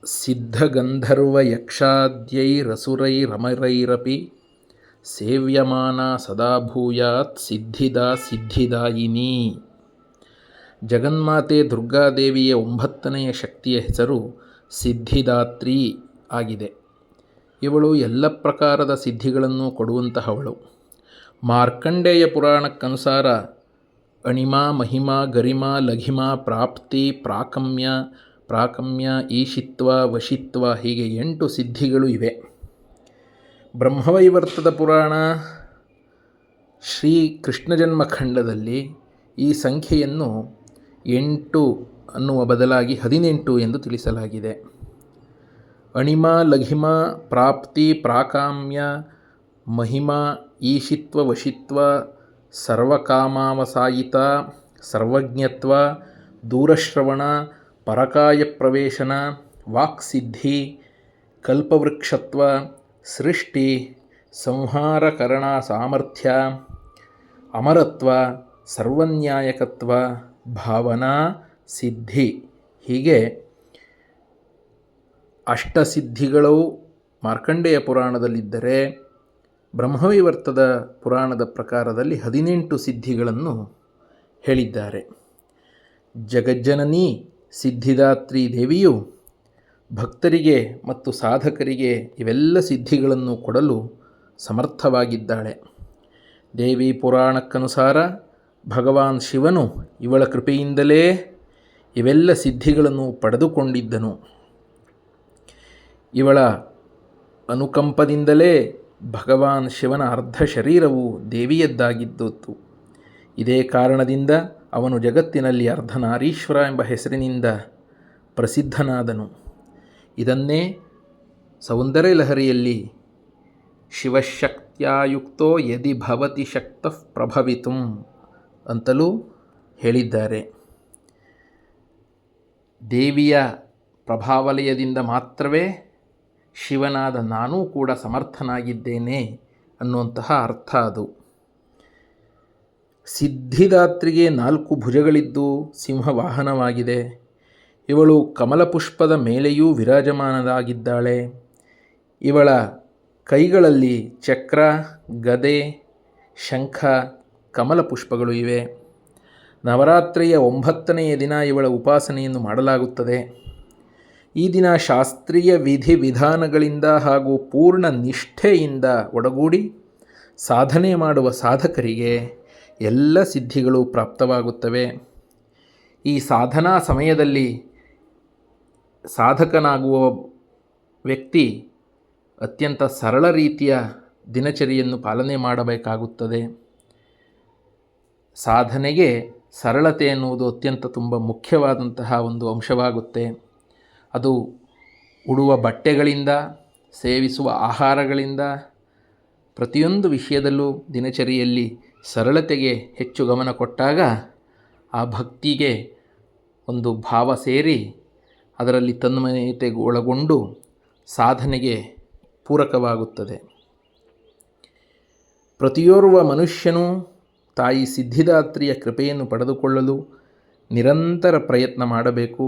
ಸಿದ್ಧಗಂಧರ್ವಯಕ್ಷಾದ್ಯೈರಸುರೈರಮರೈರಪಿ ಸೇವ್ಯಮಾನ ಸದಾ ಭೂಯಾತ್ ಸಿದ್ಧಿದಾ ಸಿದ್ಧಿದಾಯಿನಿ. ಜಗನ್ಮಾತೆ ದುರ್ಗಾದೇವಿಯ 9ನೆಯ ಶಕ್ತಿಯ ಹೆಸರು ಸಿದ್ಧಿದಾತ್ರಿ ಆಗಿದೆ. ಇವಳು ಎಲ್ಲ ಪ್ರಕಾರದ ಸಿದ್ಧಿಗಳನ್ನು ಕೊಡುವಂತಹವಳು. ಮಾರ್ಕಂಡೇಯ ಪುರಾಣಕ್ಕನುಸಾರ ಅಣಿಮಾ, ಮಹಿಮಾ, ಗರಿಮಾ, ಲಘಿಮಾ, ಪ್ರಾಪ್ತಿ, ಪ್ರಾಕಮ್ಯ, ಈಶಿತ್ವ, ವಶಿತ್ವ ಹೀಗೆ 8 ಸಿದ್ಧಿಗಳು ಇವೆ. ಬ್ರಹ್ಮವೈವರ್ತದ ಪುರಾಣ ಶ್ರೀ ಕೃಷ್ಣ ಜನ್ಮಖಂಡದಲ್ಲಿ ಈ ಸಂಖ್ಯೆಯನ್ನು 8 ಅನ್ನುವ ಬದಲಾಗಿ 18 ಎಂದು ತಿಳಿಸಲಾಗಿದೆ. ಅಣಿಮಾ, ಲಘಿಮಾ, ಪ್ರಾಪ್ತಿ, ಪ್ರಾಕಾಮ್ಯ, ಮಹಿಮಾ, ಈಶಿತ್ವ, ವಶಿತ್ವ, ಸರ್ವಕಾಮಾವಸಾಯಿತ, ಸರ್ವಜ್ಞತ್ವ, ದೂರಶ್ರವಣ, ಪರಕಾಯ ಪ್ರವೇಶನ, ವಾಕ್ಸಿದ್ಧಿ, ಕಲ್ಪವೃಕ್ಷತ್ವ, ಸೃಷ್ಟಿ, ಸಂಹಾರಕರಣ ಸಾಮರ್ಥ್ಯ, ಅಮರತ್ವ, ಸರ್ವನ್ಯಾಯಕತ್ವ, ಭಾವನಾ, ಸಿದ್ಧಿ ಹೀಗೆ ಅಷ್ಟಸಿದ್ಧಿಗಳು ಮಾರ್ಕಂಡೇಯ ಪುರಾಣದಲ್ಲಿದ್ದರೆ ಬ್ರಹ್ಮವೈವರ್ತದ ಪುರಾಣದ ಪ್ರಕಾರದಲ್ಲಿ 18 ಸಿದ್ಧಿಗಳನ್ನು ಹೇಳಿದ್ದಾರೆ. ಜಗಜ್ಜನನಿ ಸಿದ್ಧಿದಾತ್ರಿ ದೇವಿಯು ಭಕ್ತರಿಗೆ ಮತ್ತು ಸಾಧಕರಿಗೆ ಇವೆಲ್ಲ ಸಿದ್ಧಿಗಳನ್ನು ಕೊಡಲು ಸಮರ್ಥವಾಗಿದ್ದಾಳೆ. ದೇವಿ ಪುರಾಣಕ್ಕನುಸಾರ ಭಗವಾನ್ ಶಿವನು ಇವಳ ಕೃಪೆಯಿಂದಲೇ ಇವೆಲ್ಲ ಸಿದ್ಧಿಗಳನ್ನು ಪಡೆದುಕೊಂಡಿದ್ದನು. ಇವಳ ಅನುಕಂಪದಿಂದಲೇ ಭಗವಾನ್ ಶಿವನ ಅರ್ಧ ಶರೀರವು ದೇವಿಯದ್ದಾಗಿದ್ದಿತು. ಇದೇ ಕಾರಣದಿಂದ ಅವನು ಜಗತ್ತಿನಲ್ಲಿ ಅರ್ಧನಾರೀಶ್ವರ ಎಂಬ ಹೆಸರಿನಿಂದ ಪ್ರಸಿದ್ಧನಾದನು. ಇದನ್ನೇ ಸೌಂದರ್ಯ ಲಹರಿಯಲ್ಲಿ ಶಿವಶಕ್ತ್ಯಾಯುಕ್ತೋ ಯದಿ ಭವತಿ ಶಕ್ತಃ ಪ್ರಭವಿತುಂ ಅಂತಲೂ ಹೇಳಿದ್ದಾರೆ. ದೇವಿಯ ಪ್ರಭಾವಲಯದಿಂದ ಮಾತ್ರವೇ ಶಿವನಾದ ನಾನೂ ಕೂಡ ಸಮರ್ಥನಾಗಿದ್ದೇನೆ ಅನ್ನುವಂತಹ ಅರ್ಥ ಅದು. ಸಿದ್ಧಿದಾತ್ರಿಗೆ 4 ಭುಜಗಳಿದ್ದು ಸಿಂಹವಾಹನವಾಗಿದೆ. ಇವಳು ಕಮಲಪುಷ್ಪದ ಮೇಲೆಯೂ ವಿರಾಜಮಾನರಾಗಿದ್ದಾಳೆ. ಇವಳ ಕೈಗಳಲ್ಲಿ ಚಕ್ರ, ಗದೆ, ಶಂಖ, ಕಮಲಪುಷ್ಪಗಳು ಇವೆ. ನವರಾತ್ರಿಯ 9ನೆಯ ದಿನ ಇವಳ ಉಪಾಸನೆಯನ್ನು ಮಾಡಲಾಗುತ್ತದೆ. ಈ ದಿನ ಶಾಸ್ತ್ರೀಯ ವಿಧಿ ವಿಧಾನಗಳಿಂದ ಹಾಗೂ ಪೂರ್ಣ ನಿಷ್ಠೆಯಿಂದ ಒಡಗೂಡಿ ಸಾಧನೆ ಮಾಡುವ ಸಾಧಕರಿಗೆ ಎಲ್ಲ ಸಿದ್ಧಿಗಳು ಪ್ರಾಪ್ತವಾಗುತ್ತವೆ. ಈ ಸಾಧನಾ ಸಮಯದಲ್ಲಿ ಸಾಧಕನಾಗುವ ವ್ಯಕ್ತಿ ಅತ್ಯಂತ ಸರಳ ರೀತಿಯ ದಿನಚರಿಯನ್ನು ಪಾಲನೆ ಮಾಡಬೇಕಾಗುತ್ತದೆ. ಸಾಧನೆಗೆ ಸರಳತೆ ಎನ್ನುವುದು ಅತ್ಯಂತ ತುಂಬ ಮುಖ್ಯವಾದಂತಹ ಒಂದು ಅಂಶವಾಗುತ್ತೆ. ಅದು ಉಡುವ ಬಟ್ಟೆಗಳಿಂದ, ಸೇವಿಸುವ ಆಹಾರಗಳಿಂದ, ಪ್ರತಿಯೊಂದು ವಿಷಯದಲ್ಲೂ ದಿನಚರಿಯಲ್ಲಿ ಸರಳತೆಗೆ ಹೆಚ್ಚು ಗಮನ ಕೊಟ್ಟಾಗ ಆ ಭಕ್ತಿಗೆ ಒಂದು ಭಾವ ಸೇರಿ ಅದರಲ್ಲಿ ತನ್ಮಯತೆಗೆ ಒಳಗೊಂಡು ಸಾಧನೆಗೆ ಪೂರಕವಾಗುತ್ತದೆ. ಪ್ರತಿಯೋರ್ವ ಮನುಷ್ಯನೂ ತಾಯಿ ಸಿದ್ಧಿದಾತ್ರಿಯ ಕೃಪೆಯನ್ನು ಪಡೆದುಕೊಳ್ಳಲು ನಿರಂತರ ಪ್ರಯತ್ನ ಮಾಡಬೇಕು.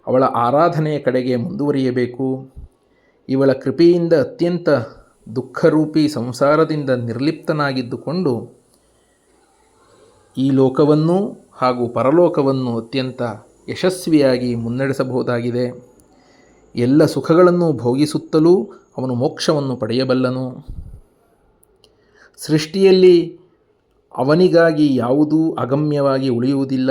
ಅವಳ ಆರಾಧನೆಯ ಕಡೆಗೆ ಮುಂದುವರಿಯಬೇಕು. ಇವಳ ಕೃಪೆಯಿಂದ ಅತ್ಯಂತ ದುಃಖರೂಪಿ ಸಂಸಾರದಿಂದ ನಿರ್ಲಿಪ್ತನಾಗಿದ್ದುಕೊಂಡು ಈ ಲೋಕವನ್ನು ಹಾಗೂ ಪರಲೋಕವನ್ನು ಅತ್ಯಂತ ಯಶಸ್ವಿಯಾಗಿ ಮುನ್ನಡೆಸಬಹುದಾಗಿದೆ. ಎಲ್ಲ ಸುಖಗಳನ್ನು ಭೋಗಿಸುತ್ತಲೂ ಅವನು ಮೋಕ್ಷವನ್ನು ಪಡೆಯಬಲ್ಲನು. ಸೃಷ್ಟಿಯಲ್ಲಿ ಅವನಿಗಾಗಿ ಯಾವುದೂ ಅಗಮ್ಯವಾಗಿ ಉಳಿಯುವುದಿಲ್ಲ.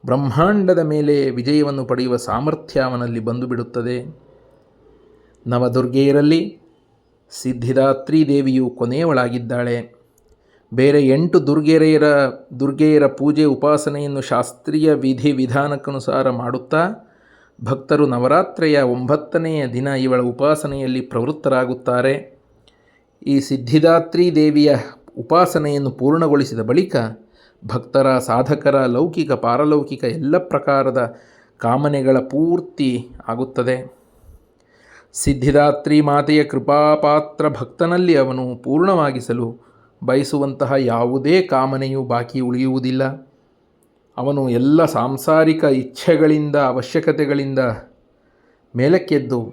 ಬ್ರಹ್ಮಾಂಡದ ಮೇಲೆ ವಿಜಯವನ್ನು ಪಡೆಯುವ ಸಾಮರ್ಥ್ಯ ಅವನಲ್ಲಿ ಬಂದುಬಿಡುತ್ತದೆ. ನವದುರ್ಗೆಯರಲ್ಲಿ ಸಿದ್ಧಿದಾತ್ರಿ ದೇವಿಯು ಕೊನೆಯವಳಾಗಿದ್ದಾಳೆ. ಬೇರೆ 8 ದುರ್ಗೆಯರ ಪೂಜೆ ಉಪಾಸನೆಯನ್ನು ಶಾಸ್ತ್ರೀಯ ವಿಧಿ ವಿಧಾನಕ್ಕನುಸಾರ ಮಾಡುತ್ತಾ ಭಕ್ತರು ನವರಾತ್ರಿಯ 9ನೆಯ ದಿನ ಇವಳ ಉಪಾಸನೆಯಲ್ಲಿ ಪ್ರವೃತ್ತರಾಗುತ್ತಾರೆ. ಈ ಸಿದ್ಧಿದಾತ್ರಿ ದೇವಿಯ ಉಪಾಸನೆಯನ್ನು ಪೂರ್ಣಗೊಳಿಸಿದ ಬಳಿಕ ಭಕ್ತರ, ಸಾಧಕರ ಲೌಕಿಕ ಪಾರಲೌಕಿಕ ಎಲ್ಲ ಪ್ರಕಾರದ ಕಾಮನೆಗಳ ಪೂರ್ತಿ ಆಗುತ್ತದೆ. ಸಿದ್ಧಿದಾತ್ರಿ ಮಾತೆಯ ಕೃಪಾಪಾತ್ರ ಭಕ್ತನಲ್ಲಿ ಅವನು ಪೂರ್ಣವಾಗಿಸಲು ಬಯಸುವಂತಹ ಯಾವುದೇ ಕಾಮನೆಯೂ ಬಾಕಿ ಉಳಿಯುವುದಿಲ್ಲ. ಅವನು ಎಲ್ಲ ಸಾಂಸಾರಿಕ ಇಚ್ಛೆಗಳಿಂದ, ಅವಶ್ಯಕತೆಗಳಿಂದ ಮೇಲಕ್ಕೆದ್ದು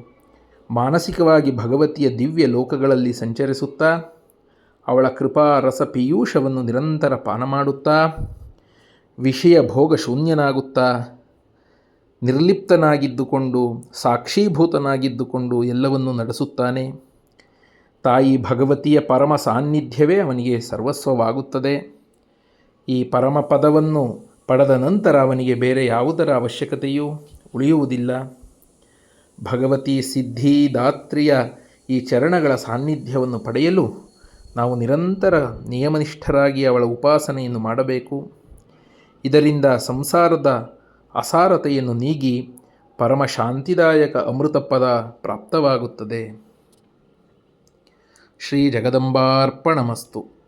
ಮಾನಸಿಕವಾಗಿ ಭಗವತಿಯ ದಿವ್ಯ ಲೋಕಗಳಲ್ಲಿ ಸಂಚರಿಸುತ್ತಾ ಅವಳ ಕೃಪಾ ರಸ ಪೀಯೂಷವನ್ನು ನಿರಂತರ ಪಾನ ಮಾಡುತ್ತಾ ವಿಷಯ ಭೋಗ ಶೂನ್ಯನಾಗುತ್ತಾ ನಿರ್ಲಿಪ್ತನಾಗಿದ್ದುಕೊಂಡು ಸಾಕ್ಷೀಭೂತನಾಗಿದ್ದುಕೊಂಡು ಎಲ್ಲವನ್ನೂ ನಡೆಸುತ್ತಾನೆ. ತಾಯಿ ಭಗವತಿಯ ಪರಮ ಸಾನ್ನಿಧ್ಯವೇ ಅವನಿಗೆ ಸರ್ವಸ್ವವಾಗುತ್ತದೆ. ಈ ಪರಮಪದವನ್ನು ಪಡೆದ ನಂತರ ಅವನಿಗೆ ಬೇರೆ ಯಾವುದರ ಅವಶ್ಯಕತೆಯೂ ಉಳಿಯುವುದಿಲ್ಲ. ಭಗವತಿ ಸಿದ್ಧಿದಾತ್ರಿಯ ಈ ಚರಣಗಳ ಸಾನ್ನಿಧ್ಯವನ್ನು ಪಡೆಯಲು ನಾವು ನಿರಂತರ ನಿಯಮನಿಷ್ಠರಾಗಿ ಅವಳ ಉಪಾಸನೆಯನ್ನು ಮಾಡಬೇಕು. ಇದರಿಂದ ಸಂಸಾರದ ಅಸಾರತೆಯನ್ನು ನೀಗಿ ಪರಮ ಶಾಂತಿದಾಯಕ ಅಮೃತಪದ ಪ್ರಾಪ್ತವಾಗುತ್ತದೆ. ಶ್ರೀ ಜಗದಂಬಾರ್ಪಣಮಸ್ತು.